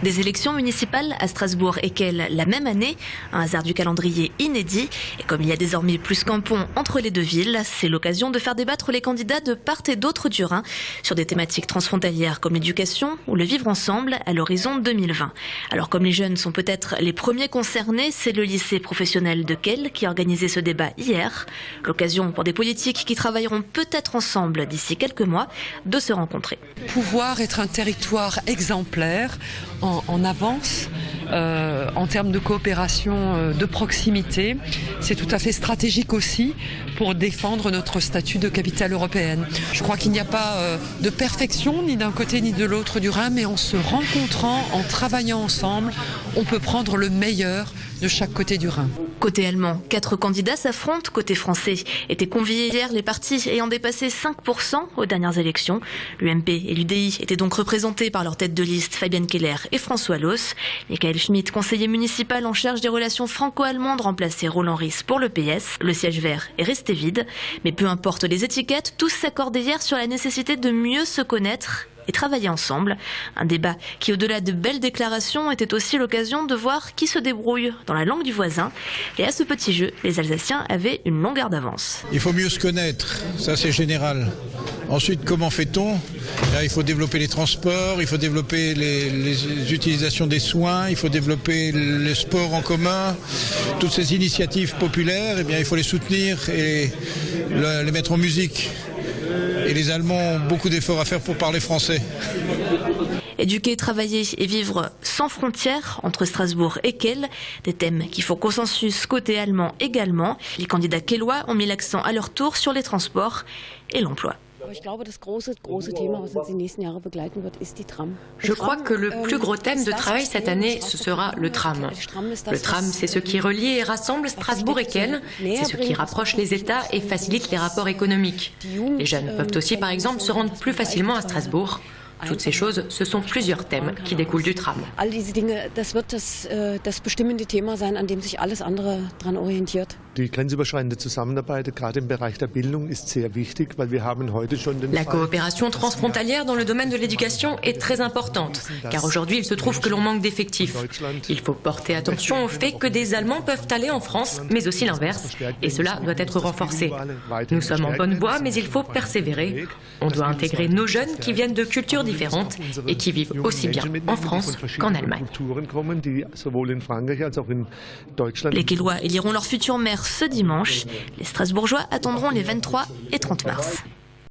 Des élections municipales à Strasbourg et Kehl la même année, un hasard du calendrier inédit. Et comme il y a désormais plus qu'un pont entre les deux villes, c'est l'occasion de faire débattre les candidats de part et d'autre du Rhin sur des thématiques transfrontalières comme l'éducation ou le vivre ensemble à l'horizon 2020. Alors comme les jeunes sont peut-être les premiers concernés, c'est le lycée professionnel de Kehl qui a organisé ce débat hier. L'occasion pour des politiques qui travailleront peut-être ensemble d'ici quelques mois de se rencontrer. Pouvoir être un territoire exemplaire en avance en termes de coopération de proximité, c'est tout à fait stratégique aussi pour défendre notre statut de capitale européenne. Je crois qu'il n'y a pas de perfection ni d'un côté ni de l'autre du Rhin, mais en se rencontrant, en travaillant ensemble, on peut prendre le meilleur de chaque côté du Rhin. Côté allemand, 4 candidats s'affrontent. Côté français, étaient conviés hier les partis ayant dépassé 5% aux dernières élections. L'UMP et l'UDI étaient donc représentés par leur tête de liste Fabienne Keller et François Loos. Michael Schmitt, conseiller municipal en charge des relations franco-allemandes, remplaçait Roland Ries pour le PS. Le siège vert est resté vide. Mais peu importe les étiquettes, tous s'accordaient hier sur la nécessité de mieux se connaître et travailler ensemble. Un débat qui, au-delà de belles déclarations, était aussi l'occasion de voir qui se débrouille dans la langue du voisin. Et à ce petit jeu, les Alsaciens avaient une longueur d'avance. Il faut mieux se connaître, ça c'est général. Ensuite, comment fait-on? Là, il faut développer les transports, il faut développer les utilisations des soins, il faut développer le sport en commun. Toutes ces initiatives populaires, eh bien, il faut les soutenir et les mettre en musique. Et les Allemands ont beaucoup d'efforts à faire pour parler français. Éduquer, travailler et vivre sans frontières entre Strasbourg et Kehl, des thèmes qui font consensus côté allemand également. Les candidats kehllois ont mis l'accent à leur tour sur les transports et l'emploi. Je crois que le plus gros thème de travail cette année, ce sera le tram. Le tram, c'est ce qui relie et rassemble Strasbourg et Kehl. C'est ce qui rapproche les États et facilite les rapports économiques. Les jeunes peuvent aussi, par exemple, se rendre plus facilement à Strasbourg. Toutes ces choses, ce sont plusieurs thèmes qui découlent du tram. Die grenzüberschreitende Zusammenarbeit, gerade im Bereich der Bildung, ist sehr wichtig, weil wir haben heute schon den La coopération transfrontalière dans le domaine de l'éducation est très importante, car aujourd'hui il se trouve que l'on manque d'effectifs. Il faut porter attention au fait que des Allemands peuvent aller en France, mais aussi l'inverse, et cela doit être renforcé. Nous sommes en bonne voie, mais il faut persévérer. On doit intégrer nos jeunes qui viennent de cultures différentes et qui vivent aussi bien en France qu'en Allemagne. Les Kehllois éliront leur futur maire ce dimanche. Les Strasbourgeois attendront les 23 et 30 mars.